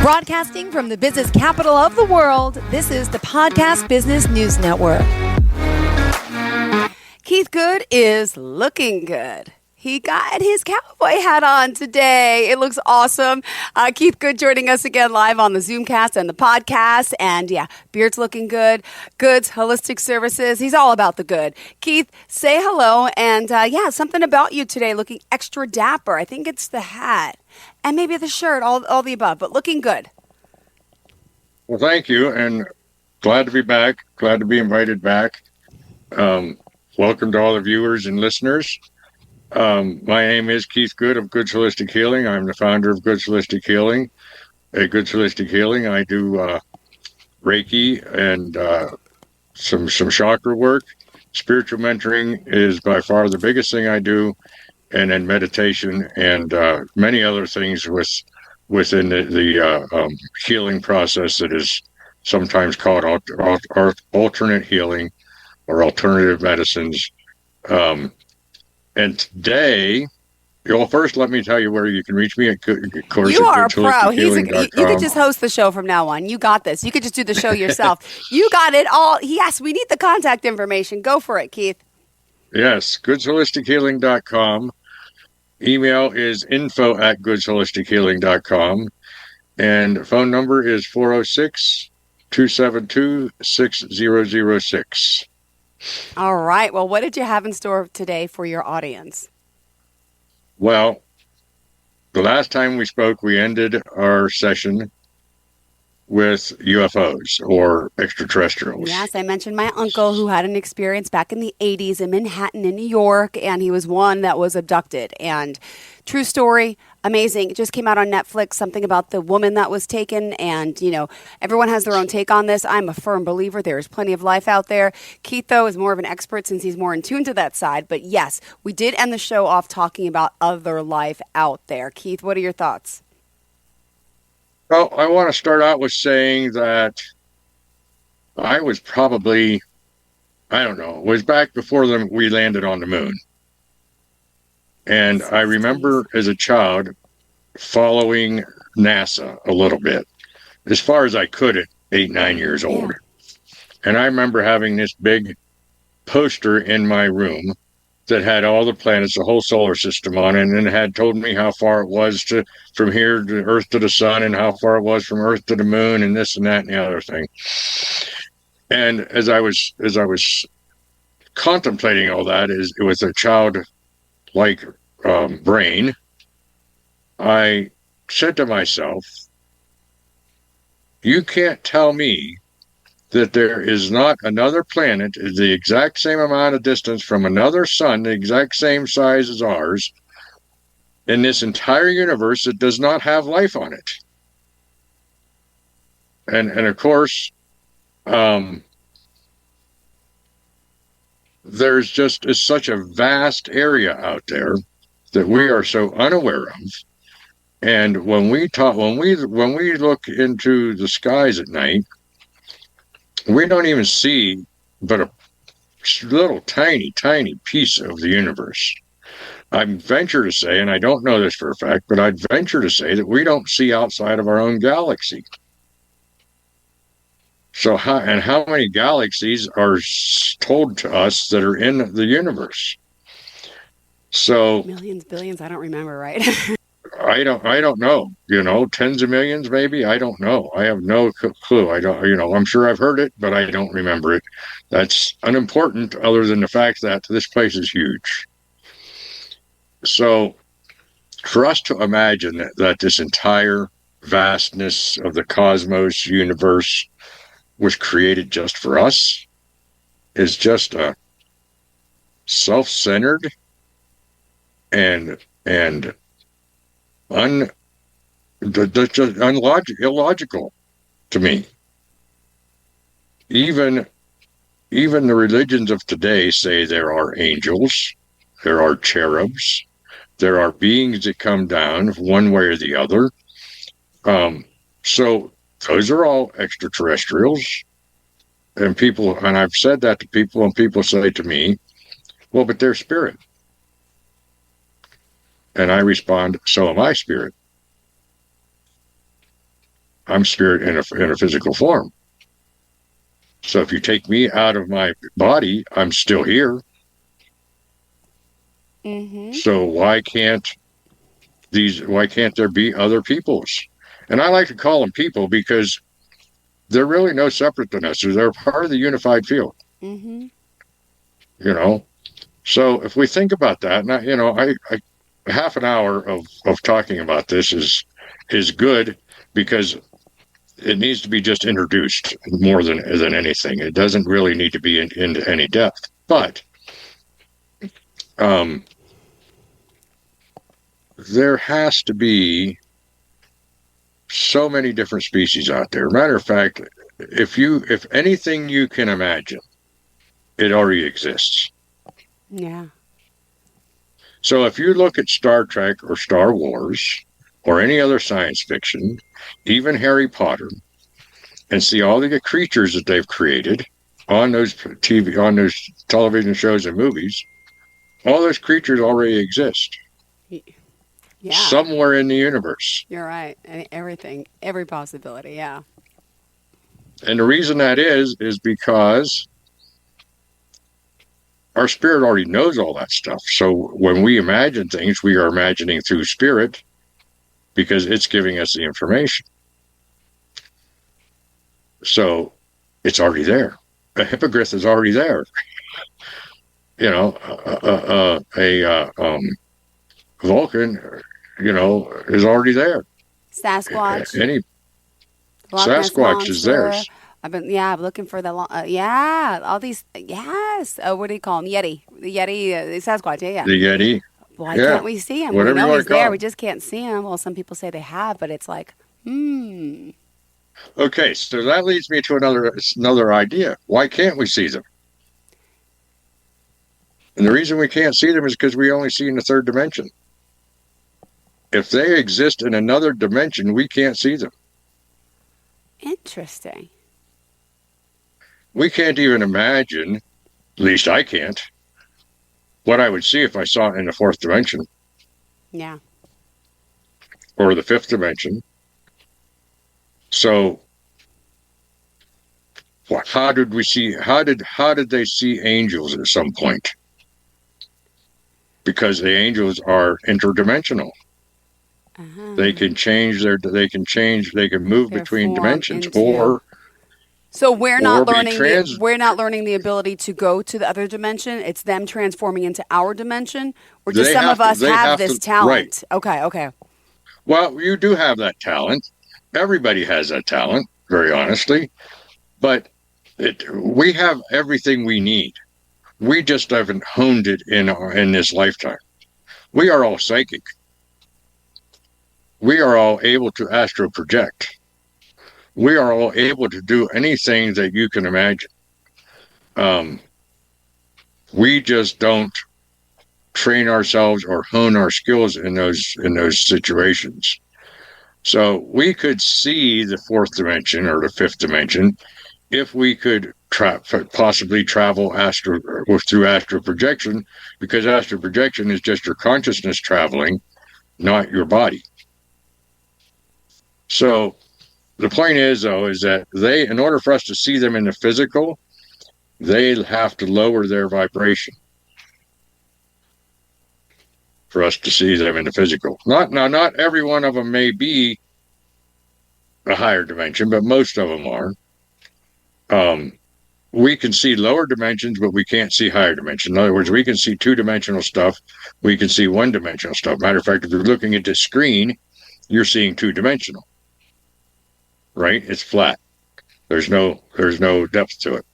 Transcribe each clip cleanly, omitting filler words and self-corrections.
Broadcasting from the business capital of the world, this is the Podcast Business News Network. Keith Good is looking good. He got his cowboy hat on today. It looks awesome. Keith Good joining us again live on the Zoomcast and the podcast. And yeah, beard's looking good. Goods, holistic services. He's all about the good. Keith, say hello. And something about you today looking extra dapper. I think it's the hat and maybe the shirt, all the above, but looking good. Well, thank you. And glad to be back. Glad to be invited back. Welcome to all the viewers and listeners. My name is Keith Good of Goods Holistic Healing. I'm the founder of Goods Holistic Healing. At Goods Holistic Healing, I do Reiki and some chakra work. Spiritual mentoring is by far the biggest thing I do, and then meditation and many other things within the healing process that is sometimes called alternate healing or alternative medicines. And today, well, first let me tell you where you can reach me. Of course, you are a pro. You could just host the show from now on. You got this. You could just do the show yourself. You got it all. Yes, we need the contact information. Go for it, Keith. Yes, goodsholistichealing.com. Email is info@goodsholistichealing.com. And phone number is 406-272-6006. All right. Well, what did you have in store today for your audience? Well, the last time we spoke, we ended our session with UFOs or extraterrestrials. Yes, I mentioned my uncle who had an experience back in the 80s in Manhattan in New York, and he was one that was abducted. And true story, amazing. It just came out on Netflix, something about the woman that was taken. And, everyone has their own take on this. I'm a firm believer there is plenty of life out there. Keith, though, is more of an expert since he's more in tune to that side. But yes, we did end the show off talking about other life out there. Keith, what are your thoughts? Well, I want to start out with saying that I was probably, it was back before we landed on the moon. And I remember as a child following NASA a little bit, as far as I could at 8, 9 years old. And I remember having this big poster in my room that had all the planets, the whole solar system on it, and then had told me how far it was from here to Earth to the sun, and how far it was from Earth to the moon, and this and that and the other thing. And as I was contemplating all that, it was a childlike brain, I said to myself, you can't tell me that there is not another planet the exact same amount of distance from another sun, the exact same size as ours, in this entire universe that does not have life on it. And of course, there's just such a vast area out there that we are so unaware of. And when we look into the skies at night, we don't even see but a little tiny piece of the universe. I venture to say, and I don't know this for a fact, but I'd venture to say that we don't see outside of our own galaxy. So how many galaxies are told to us that are in the universe? So millions, billions, I don't remember, right? I don't know, tens of millions, maybe. I don't know. I have no clue. I'm sure I've heard it, but I don't remember it. That's unimportant other than the fact that this place is huge. So for us to imagine that this entire vastness of the cosmos universe was created just for us is just a self-centered and illogical to me. Even the religions of today say there are angels, there are cherubs, there are beings that come down one way or the other. So those are all extraterrestrials. And I've said that to people, and people say to me, well, but they're spirit. And I respond, so am I, spirit. I'm spirit in a physical form. So if you take me out of my body, I'm still here. Mm-hmm. So why can't there be other peoples? And I like to call them people because they're really no separate than us. They're part of the unified field. Mm-hmm. You know? So if we think about that, and I half an hour of talking about this is good because it needs to be just introduced more than anything. It doesn't really need to be into any depth. But there has to be so many different species out there. Matter of fact, if anything you can imagine, it already exists. Yeah. So if you look at Star Trek or Star Wars or any other science fiction, even Harry Potter, and see all the creatures that they've created on those television shows and movies, all those creatures already exist. Yeah. Somewhere in the universe. You're right. Everything, every possibility. Yeah. And the reason that is because our spirit already knows all that stuff. So when we imagine things, we are imagining through spirit because it's giving us the information. So it's already there. A hippogriff is already there. Vulcan, is already there. Sasquatch. Any Sasquatch is there. I'm looking for the all these, yes. Oh, what do you call them? Yeti, the Sasquatch. Yeah. The Yeti. Why can't we see him? Whatever we know you he's there. him. We just can't see him. Well, some people say they have, but it's like, Okay, so that leads me to another idea. Why can't we see them? And the reason we can't see them is because we only see in the third dimension. If they exist in another dimension, we can't see them. Interesting. We can't even imagine, at least I can't, what I would see if I saw it in the fourth dimension. Yeah. Or the fifth dimension. So how did they see angels at some point? Because the angels are interdimensional. Uh-huh. They can move between dimensions So we're not learning the ability to go to the other dimension. It's them transforming into our dimension, or just some of us have this talent. Right. Okay. Well, you do have that talent. Everybody has that talent, very honestly. But we have everything we need. We just haven't honed it in this lifetime. We are all psychic. We are all able to astral project. We are all able to do anything that you can imagine. We just don't train ourselves or hone our skills in those situations. So we could see the fourth dimension or the fifth dimension if we could possibly travel through astral projection, because astral projection is just your consciousness traveling, not your body. So the point is, though, is that in order for us to see them in the physical, they have to lower their vibration for us to see them in the physical. Not every one of them may be a higher dimension, but most of them are. We can see lower dimensions, but we can't see higher dimensions. In other words, we can see two-dimensional stuff. We can see one-dimensional stuff. Matter of fact, if you're looking at the screen, you're seeing two-dimensional. Right? It's flat. There's no depth to it.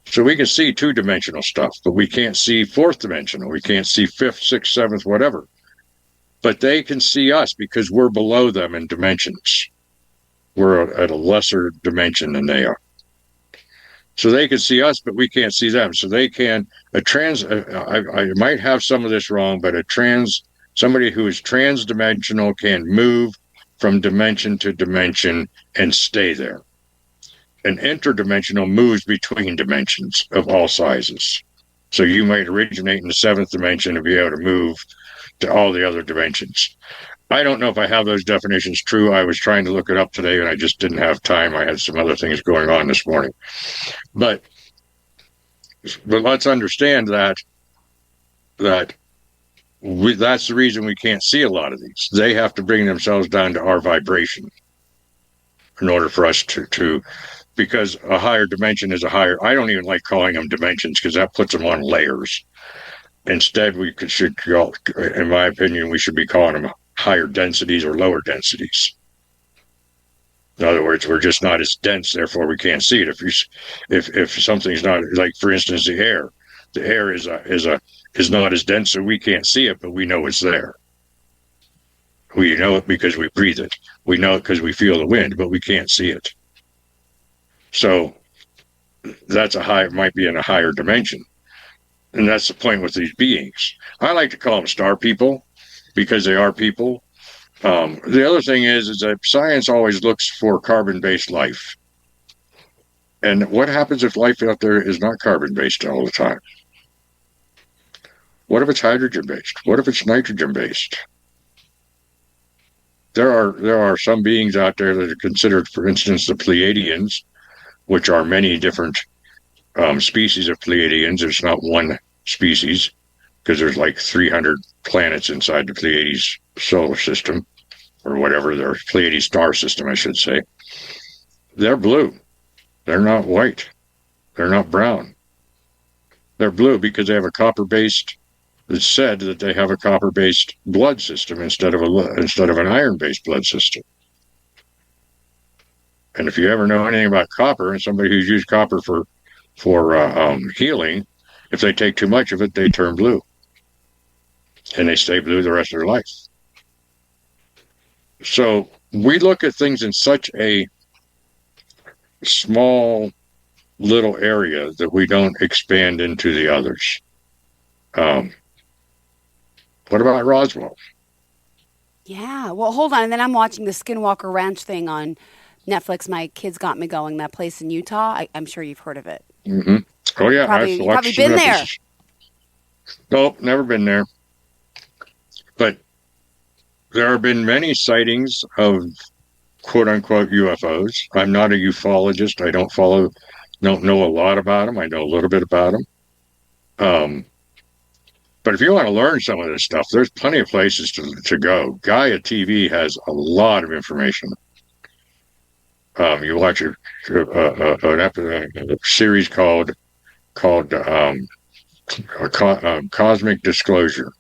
So we can see two-dimensional stuff, but we can't see fourth-dimensional. We can't see fifth, sixth, seventh, whatever. But they can see us because we're below them in dimensions. We're at a lesser dimension than they are. So they can see us, but we can't see them. So they can, I might have some of this wrong, but somebody who is trans-dimensional can move from dimension to dimension and stay there. An interdimensional moves between dimensions of all sizes. So you might originate in the seventh dimension and be able to move to all the other dimensions. I don't know if I have those definitions true. I was trying to look it up today, and I just didn't have time. I had some other things going on this morning. But let's understand that's the reason we can't see a lot of these. They have to bring themselves down to our vibration in order for us to because a higher dimension is a higher. I don't even like calling them dimensions because that puts them on layers. Instead, should go, in my opinion, we should be calling them higher densities or lower densities. In other words, we're just not as dense, therefore we can't see it. If something's not, like for instance, the air is not as dense, so we can't see it, but we know it's there. We know it because we breathe it. We know it because we feel the wind, but we can't see it. So that's might be in a higher dimension. And that's the point with these beings. I like to call them star people because they are people. The other thing is that science always looks for carbon-based life. And what happens if life out there is not carbon-based all the time? What if it's hydrogen-based? What if it's nitrogen-based? There are some beings out there that are considered, for instance, the Pleiadians, which are many different species of Pleiadians. There's not one species because there's like 300 planets inside the Pleiades solar system, or whatever, their Pleiades star system, I should say. They're blue. They're not white. They're not brown. They're blue because they have a copper-based. It's said that they have a copper-based blood system instead of an iron-based blood system. And if you ever know anything about copper, and somebody who's used copper for healing, if they take too much of it, they turn blue, and they stay blue the rest of their life. So we look at things in such a small little area that we don't expand into the others. What about Roswell? Yeah. Well, hold on. And then I'm watching the Skinwalker Ranch thing on Netflix. My kids got me going. That place in Utah. I'm sure you've heard of it. Mm-hmm. Oh yeah, You've probably been there. Nope, never been there. But there have been many sightings of quote-unquote UFOs. I'm not a ufologist. I don't know a lot about them. I know a little bit about them. But if you want to learn some of this stuff, there's plenty of places to go. Gaia TV has a lot of information. You watch a series called Cosmic Disclosure,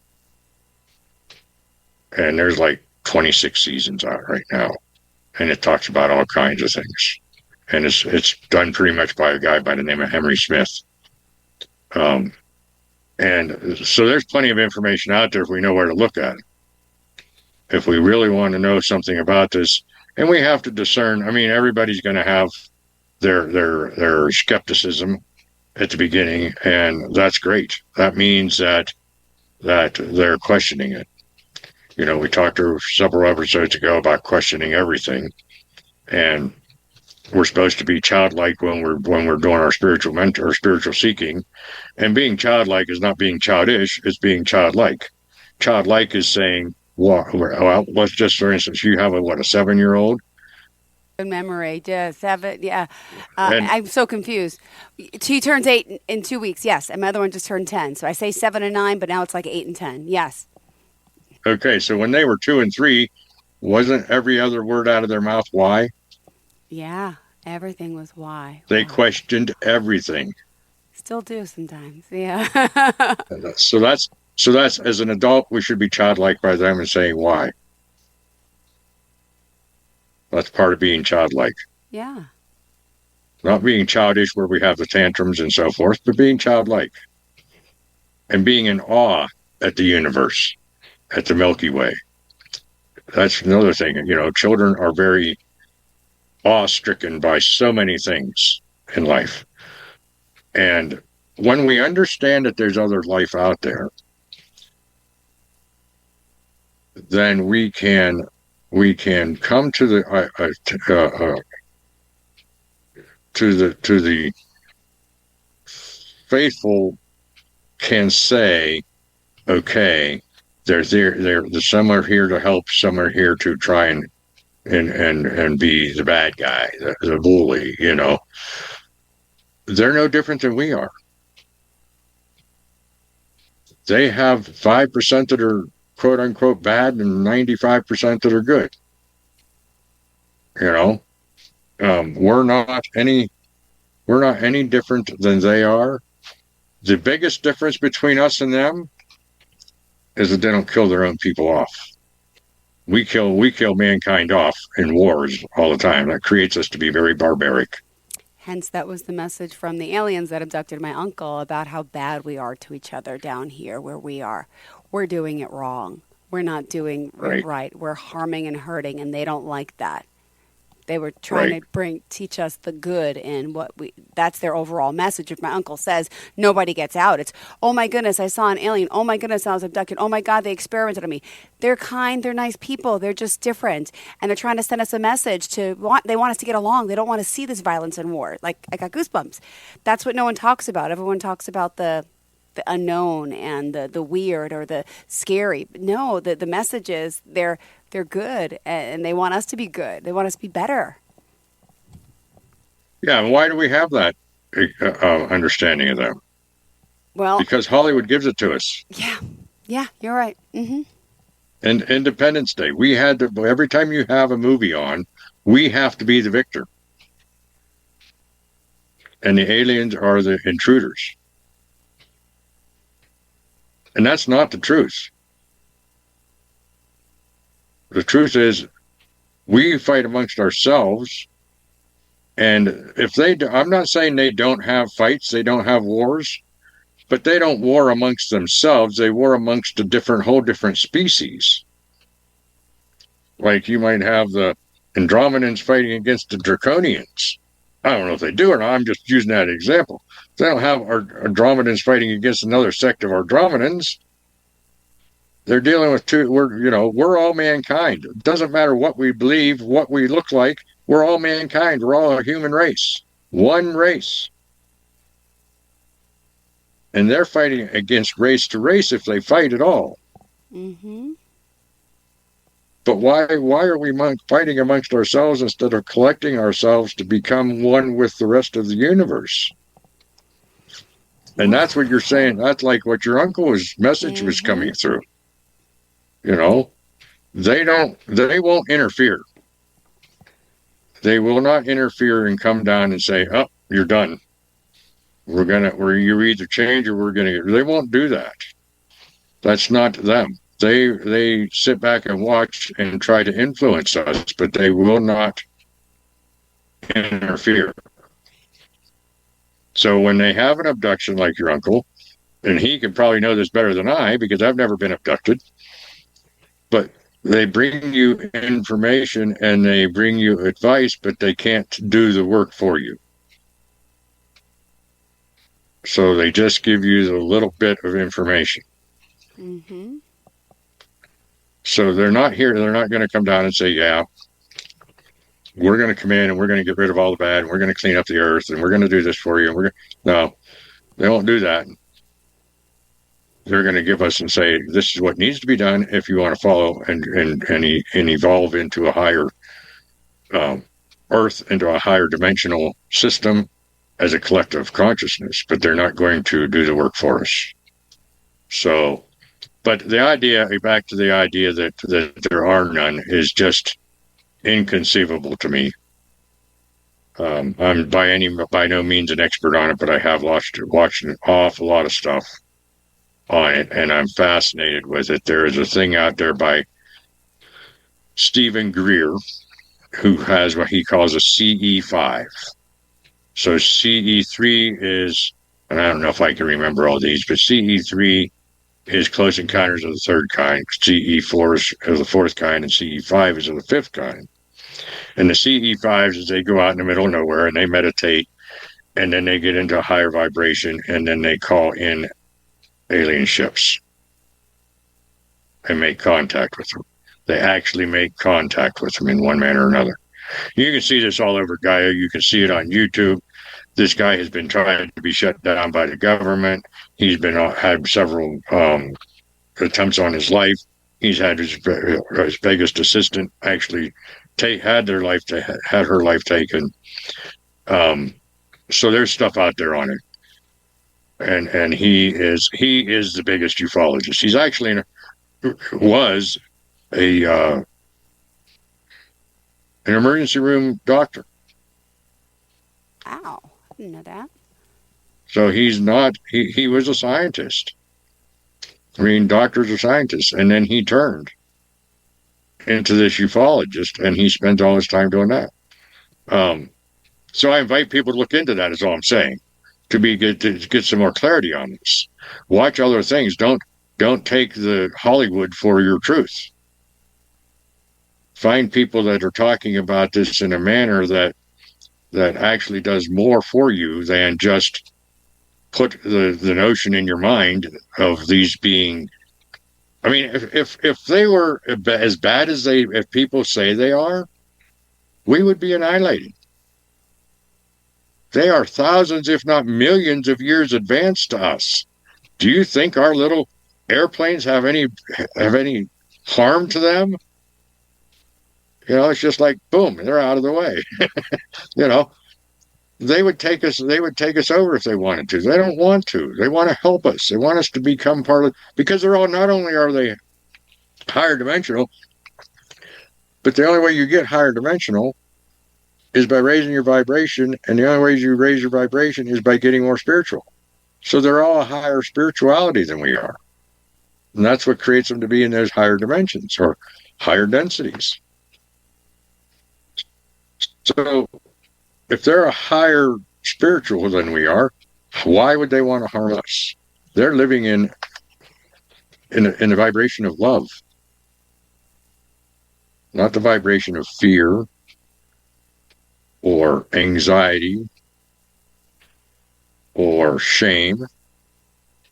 and there's like 26 seasons out right now, and it talks about all kinds of things, and it's done pretty much by a guy by the name of Henry Smith. And so there's plenty of information out there if we know where to look at it. If we really want to know something about this, and we have to discern. I mean, everybody's going to have their skepticism at the beginning, and that's great. That means that they're questioning it. You know, we talked several episodes ago about questioning everything, and we're supposed to be childlike when we're doing our spiritual seeking, and being childlike is not being childish; it's being childlike. Childlike is saying, well, let's just, for instance, you have a 7-year-old. Good memory, yeah, 7, yeah. I'm so confused. She turns 8 in 2 weeks, yes, and my other one just turned 10. So I say 7 and 9, but now it's like 8 and 10, yes. Okay, so when they were 2 and 3, wasn't every other word out of their mouth why? Yeah, everything was why. They questioned everything. Still do sometimes, yeah. So that's as an adult, we should be childlike by them and saying why. That's part of being childlike. Yeah. Not being childish where we have the tantrums and so forth, but being childlike. And being in awe at the universe, at the Milky Way. That's another thing. You know, children are very awe-stricken by so many things in life. And when we understand that there's other life out there, then we can come to the faithful can say, okay, Some are here to help, some are here to try and be the bad guy, the bully, you know. They're no different than we are. They have 5% that are quote unquote bad and 95% that are good. You know, we're not any different than they are. The biggest difference between us and them is that they don't kill their own people off. We kill mankind off in wars all the time. That creates us to be very barbaric. Hence, that was the message from the aliens that abducted my uncle about how bad we are to each other down here where we are. We're doing it wrong. We're not doing it right. We're harming and hurting, and they don't like that. They were trying to teach us the good in that's their overall message. If my uncle says nobody gets out, it's, oh my goodness, I saw an alien. Oh my goodness, I was abducted. Oh my God, they experimented on me. They're kind, they're nice people. They're just different. And they're trying to send us a message they want us to get along. They don't want to see this violence and war. Like, I got goosebumps. That's what no one talks about. Everyone talks about the unknown and the weird or the scary. No, the message is they're good, and they want us to be good. They want us to be better. Yeah, and why do we have that understanding of them? Well, because Hollywood gives it to us. Yeah, you're right. Mm-hmm. And Independence Day, we had to, every time you have a movie on, we have to be the victor. And the aliens are the intruders. And that's not the truth. The truth is, we fight amongst ourselves. And if I'm not saying they don't have fights, they don't have wars, but they don't war amongst themselves. They war amongst whole different species. Like you might have the Andromedans fighting against the Draconians. I don't know if they do or not. I'm just using that example. They don't have our Andromedans fighting against another sect of Andromedans. They're dealing with we're all mankind. It doesn't matter what we believe, what we look like. We're all mankind. We're all a human race. One race. And they're fighting against race to race if they fight at all. Mm-hmm. But why are we fighting amongst ourselves instead of collecting ourselves to become one with the rest of the universe? And that's what you're saying. That's like what your uncle's message was coming through. You know, they won't interfere. They will not interfere and come down and say, "Oh, you're done. You either change or they won't do that. That's not them. They sit back and watch and try to influence us, but they will not interfere. So when they have an abduction like your uncle, and he could probably know this better than I because I've never been abducted, but they bring you information and they bring you advice, but they can't do the work for you. So they just give you the little bit of information. Mm-hmm. So they're not here. They're not going to come down and say, yeah, we're going to come in and we're going to get rid of all the bad and we're going to clean up the earth and we're going to do this for you. No, they won't do that. They're going to give us and say, this is what needs to be done if you want to follow and evolve into a higher earth, into a higher dimensional system as a collective consciousness, but they're not going to do the work for us. So, but back to the idea that there are none is just inconceivable to me. I'm by no means an expert on it, but I have watched an awful lot of stuff on it, and I'm fascinated with it. There is a thing out there by Stephen Greer, who has what he calls a CE5. So CE3 is, and I don't know if I can remember all these, but CE3 is Close Encounters of the Third Kind, CE4 is of the fourth kind, and CE5 is of the fifth kind. And the CE5s is they go out in the middle of nowhere and they meditate, and then they get into a higher vibration, and then they call in alien ships and make contact with them. They actually make contact with them in one manner or another. You can see this all over Gaia. You can see it on YouTube. This guy has been trying to be shut down by the government. He's been had several attempts on his life. He's had his biggest assistant actually had her life taken. So there's stuff out there on it, and he is the biggest ufologist. He's actually was an emergency room doctor. Wow, I didn't know that. So he's not. He was a scientist. I mean, doctors are scientists, and then he turned into this ufologist, and he spent all his time doing that. So I invite people to look into that. Is all I'm saying, to get some more clarity on this. Watch other things. Don't take the Hollywood for your truth. Find people that are talking about this in a manner that actually does more for you than just put the notion in your mind of these being. I mean, if they were as bad as if people say they are, we would be annihilated. They are thousands, if not millions of years advanced to us. Do you think our little airplanes have any harm to them? You know, it's just like, boom, they're out of the way. You know, they would take us over if they wanted to. They don't want to. They want to help us. They want us to become part of, because not only are they higher dimensional, but the only way you get higher dimensional is by raising your vibration, and the only way you raise your vibration is by getting more spiritual. So they're all a higher spirituality than we are. And that's what creates them to be in those higher dimensions or higher densities. So if they're a higher spiritual than we are, why would they want to harm us? They're living in the vibration of love, not the vibration of fear or anxiety or shame.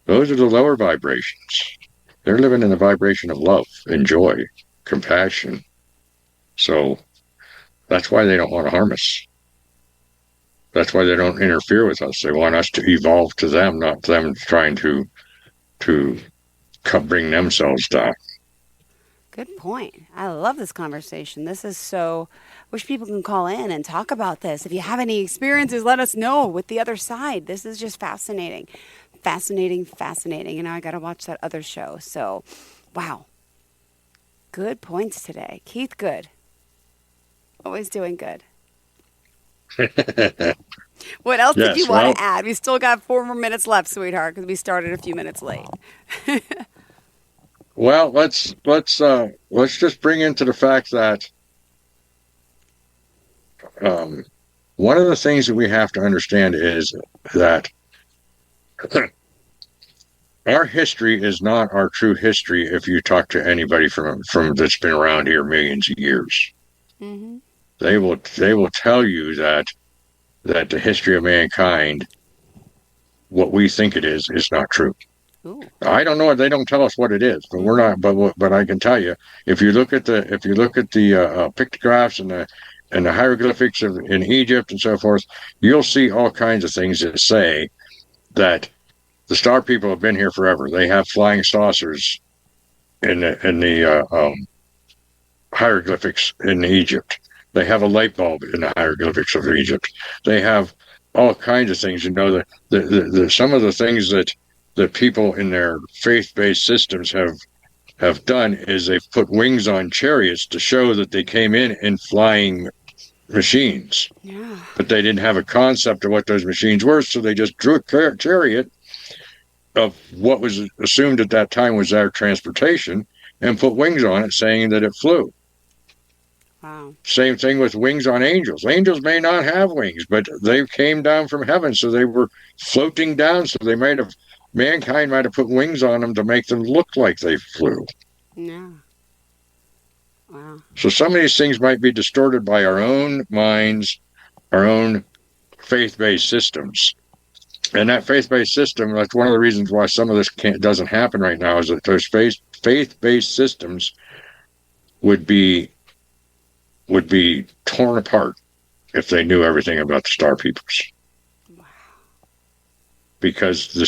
Those are the lower vibrations. They're living in the vibration of love and joy, compassion. So that's why they don't want to harm us. That's why they don't interfere with us. They want us to evolve to them, not them trying to bring themselves down. Good point. I love this conversation. This is so, wish people can call in and talk about this. If you have any experiences, let us know with the other side. This is just fascinating. Fascinating. You know, I got to watch that other show. So, wow. Good points today. Keith, good. Always doing good. What else did you want to add? We still got 4 more minutes left, sweetheart, because we started a few minutes late. Well, let's just bring into the fact that one of the things that we have to understand is that our history is not our true history. If you talk to anybody from that's been around here millions of years, mm-hmm. they will tell you that the history of mankind, what we think it is not true. Ooh. I don't know. They don't tell us what it is, but we're not. But I can tell you, if you look at the pictographs and the hieroglyphics in Egypt and so forth, you'll see all kinds of things that say that the star people have been here forever. They have flying saucers in the hieroglyphics in Egypt. They have a light bulb in the hieroglyphics of Egypt. They have all kinds of things. You know, the some of the things that people in their faith-based systems have done is they've put wings on chariots to show that they came in flying machines. Yeah. But they didn't have a concept of what those machines were, so they just drew a chariot of what was assumed at that time was their transportation and put wings on it, saying that it flew. Wow. Same thing with wings on angels. Angels may not have wings, but they came down from heaven, so they were floating down. So mankind might have put wings on them to make them look like they flew. Yeah. Wow. So some of these things might be distorted by our own minds, our own faith-based systems. And that faith-based system, that's one of the reasons why some of this doesn't happen right now, is that those faith-based systems would be torn apart if they knew everything about the star peoples. Wow. Because of the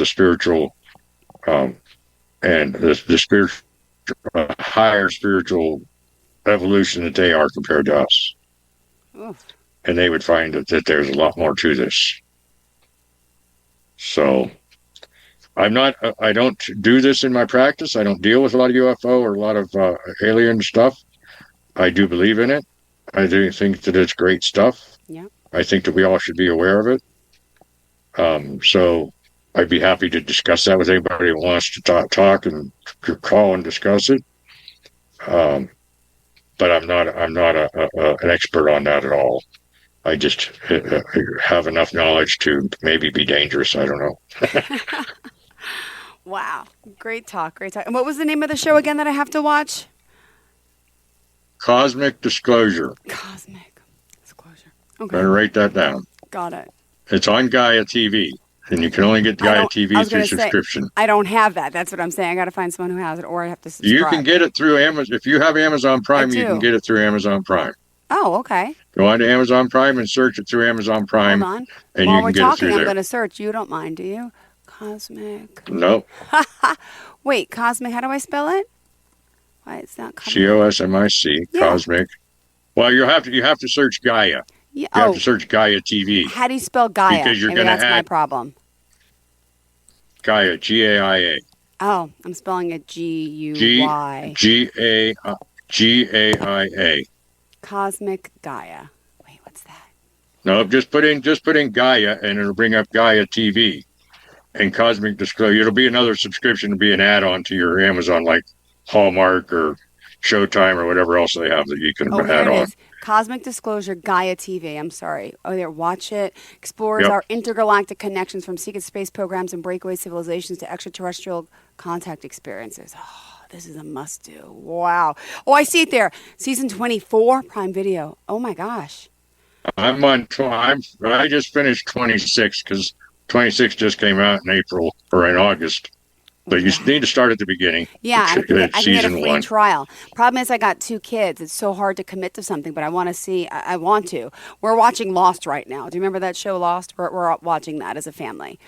spiritual and the spiritual, higher spiritual evolution that they are compared to us. Oof. And they would find that there's a lot more to this. So I don't do this in my practice. I don't deal with a lot of UFO or a lot of alien stuff. I do believe in it. I do think that it's great stuff. Yeah. I think that we all should be aware of it. So I'd be happy to discuss that with anybody who wants to talk and call and discuss it. But I'm not an expert on that at all. I just have enough knowledge to maybe be dangerous. I don't know. Wow. Great talk. Great talk. And what was the name of the show again that I have to watch? Cosmic Disclosure. Cosmic Disclosure. Okay. Better write that down. Got it. It's on Gaia TV, and you can only get Gaia TV through subscription. I don't have that. That's what I'm saying. I got to find someone who has it, or I have to subscribe. You can get it through Amazon. If you have Amazon Prime, you can get it through Amazon Prime. Oh, okay. Go on to Amazon Prime and search it through Amazon Prime. Hold on. And While you can get it through there. I'm going to search. You don't mind, do you? Cosmic. No. Wait, Cosmic. How do I spell it? Why it's not COSMIC. Yeah. Cosmic. Well, you have to search Gaia. Yeah. You have to search Gaia TV. How do you spell Gaia? Because you're Maybe going to that's my problem. Gaia, GAIA. Oh, I'm spelling it GUY. GAIA. Cosmic Gaia. Wait, what's that? No, just put in Gaia, and it'll bring up Gaia TV. And Cosmic Disclosure. It'll be another subscription to be an add-on to your Amazon, like Hallmark or Showtime or whatever else they have that you can add on. Is. Cosmic Disclosure Gaia TV. I'm sorry. Oh, there. Watch it. Explores our intergalactic connections from secret space programs and breakaway civilizations to extraterrestrial contact experiences. Oh, this is a must-do. Wow. Oh, I see it there. Season 24, Prime Video. Oh, my gosh. I just finished 26 because 26 just came out in April or in August. But you need to start at the beginning. Yeah, I can get a free 1. trial. Problem is I got 2 kids. It's so hard to commit to something, but I want to see. I want to. We're watching Lost right now. Do you remember that show Lost? We're watching that as a family.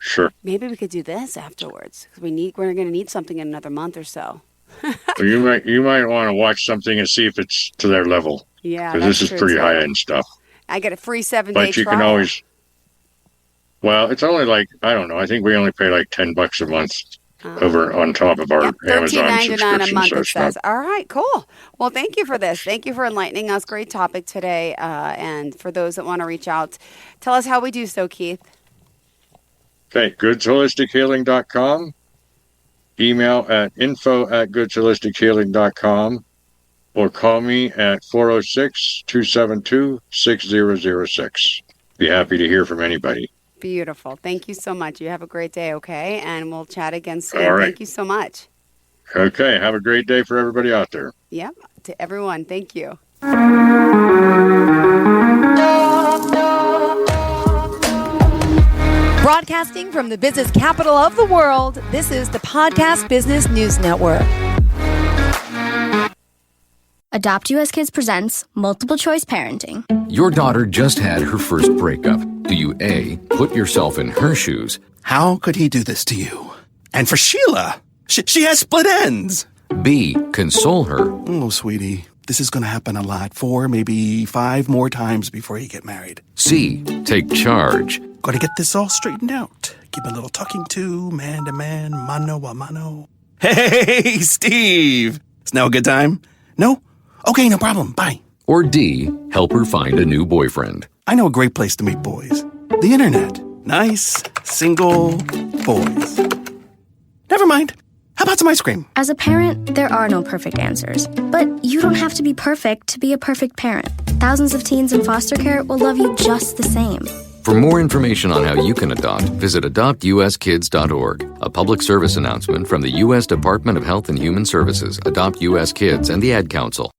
Sure. Maybe we could do this afterwards. We're going to need something in another month or so. Well, you might want to watch something and see if it's to their level. Yeah, because this is pretty high-end stuff. I get a free 7-day trial. But you can always... Well, it's only like, I don't know, I think we only pay like $10 a month over on top of our Amazon subscription. $13.99 a month, it says. All right, cool. Well, thank you for this. Thank you for enlightening us. Great topic today. And for those that want to reach out, tell us how we do so, Keith. Okay, goodsholistichealing.com. Email at info@goodsholistichealing.com. Or call me at 406-272-6006. Be happy to hear from anybody. Beautiful. Thank you so much. You have a great day, okay? And we'll chat again soon. All right. Thank you so much. Okay. Have a great day for everybody out there. Yep. To everyone. Thank you. Broadcasting from the business capital of the world, this is the Podcast Business News Network. Adopt US Kids presents Multiple Choice Parenting. Your daughter just had her first breakup. Do you A, put yourself in her shoes? How could he do this to you? And for Sheila, she has split ends. B, console her. Oh, sweetie, this is going to happen a lot. 4, maybe 5 more times before you get married. C, take charge. Got to get this all straightened out. Give a little talking to, man to man, mano a mano. Hey, Steve! Is now a good time? No? Okay, no problem. Bye. Or D, help her find a new boyfriend. I know a great place to meet boys. The internet. Nice, single boys. Never mind. How about some ice cream? As a parent, there are no perfect answers. But you don't have to be perfect to be a perfect parent. Thousands of teens in foster care will love you just the same. For more information on how you can adopt, visit adoptuskids.org. A public service announcement from the U.S. Department of Health and Human Services, Adopt U.S. Kids, and the Ad Council.